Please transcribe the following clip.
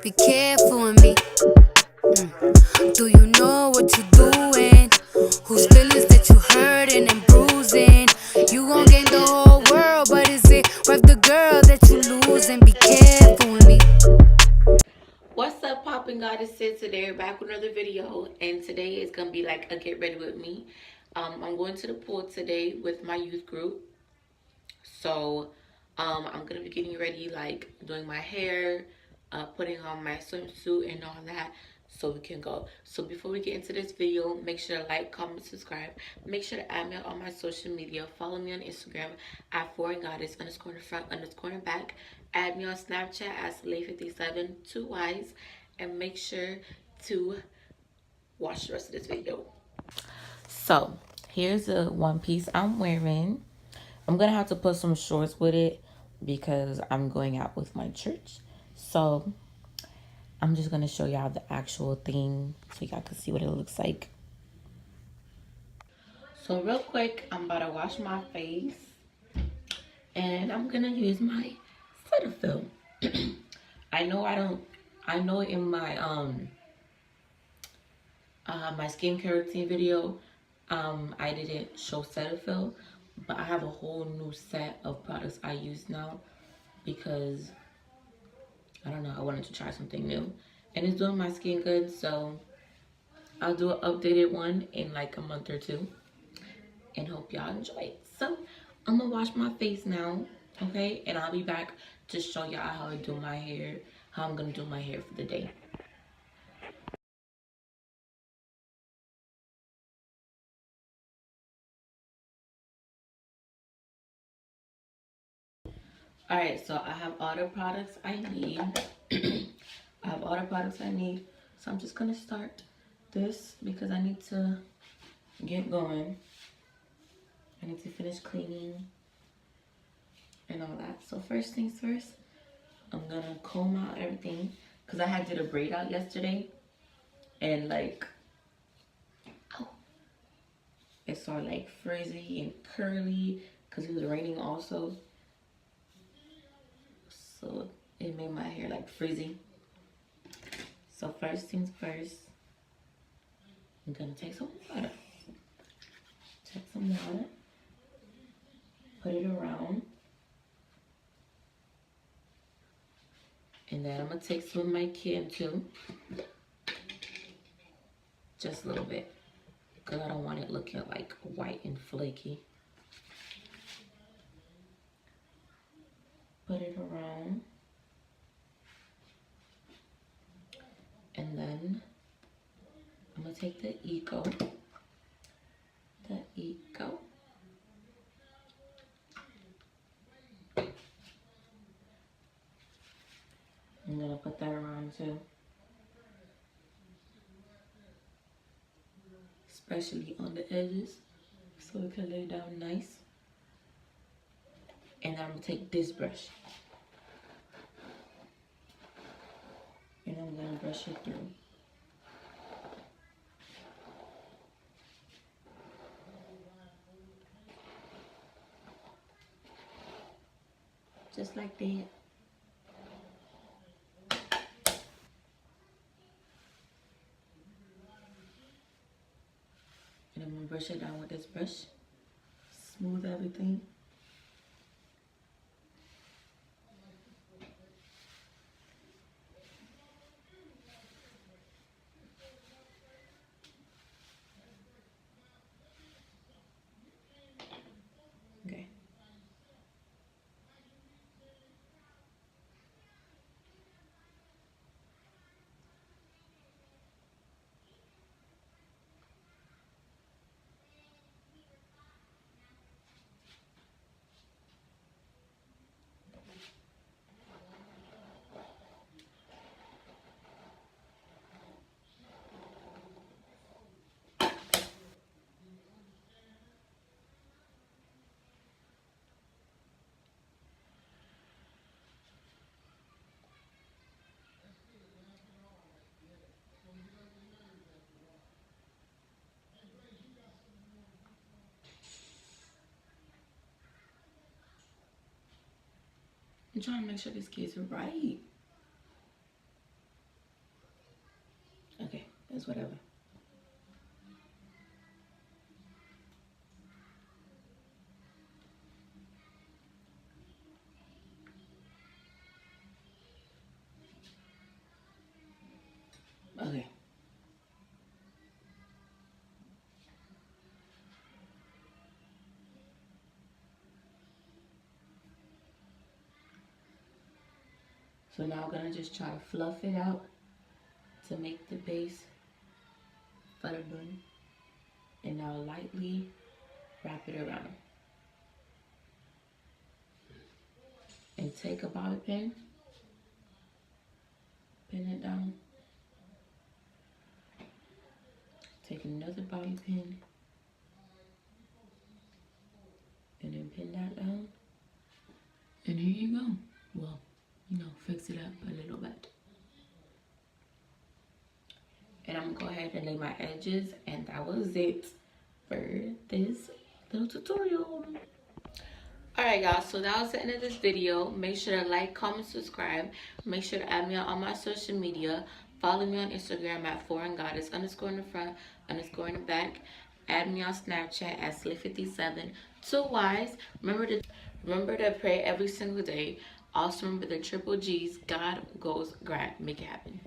Be careful with me. Do you know what you're doing? Whose feelings that you hurting and bruising? You gon' gain the whole world, but is it worth the girl that you losing? Be careful with me. What's up, poppin' goddesses? Today we're back with another video, and today is gonna be like a get ready with me. I'm going to the pool today with my youth group, so I'm gonna be getting ready, like doing my hair, putting on my swimsuit and all that, so we can go. So before we get into this video, make sure to like, comment, subscribe. Make sure to add me on my social media. Follow me on Instagram at Foreigngoddess _ in the front _ in the back. Add me on Snapchat at Slay57 2 Y's, and make sure to watch the rest of this video. So here's a one piece I'm wearing. I'm gonna have to put some shorts with it because I'm going out with my church. So I'm just gonna show y'all the actual thing so y'all can see what it looks like. So real quick, I'm about to wash my face and I'm gonna use my Cetaphil. I know in my skincare routine video, I didn't show Cetaphil, but I have a whole new set of products I use now because I don't know, I wanted to try something new, and it's doing my skin good. So I'll do an updated one in like a month or two, and hope y'all enjoy it. So I'm gonna wash my face now, okay, and I'll be back to show y'all how I do my hair, how I'm gonna do my hair for the day. All right, so I have all the products I need. I have all the products I need. So I'm just gonna start this because I need to get going. I need to finish cleaning and all that. So first things first, I'm gonna comb out everything because I had did a braid out yesterday, and like, oh, it's all like frizzy and curly because it was raining also. So it made my hair like frizzy. So first things first, I'm gonna take some water. Take some water, put it around, and then I'm gonna take some of my Kim too, just a little bit, because I don't want it looking like white and flaky. Put it around, and then I'm gonna take the Eco, I'm gonna put that around too, especially on the edges, so it can lay down nice. And I'm gonna take this brush, and I'm gonna brush it through. Just like that. And I'm gonna brush it down with this brush, smooth everything. Okay. I'm trying to make sure this gets right. It's whatever. Okay. So now I'm gonna just try to fluff it out to make the base for the bun. And now lightly wrap it around. And take a bobby pin, pin it down. Take another bobby pin, and then pin that down. And here you go. Well, you know, fix it up a little bit. And I'm gonna go ahead and lay my edges, and that was it for this little tutorial. Alright y'all, so that was the end of this video. Make sure to like, comment, subscribe. Make sure to add me on all my social media. Follow me on Instagram at Foreigngoddess _ in the front, _ in the back. Add me on Snapchat at Slit57. 2 Y's. Remember to pray every single day. Also remember the triple G's. God goes grind. Make it happen.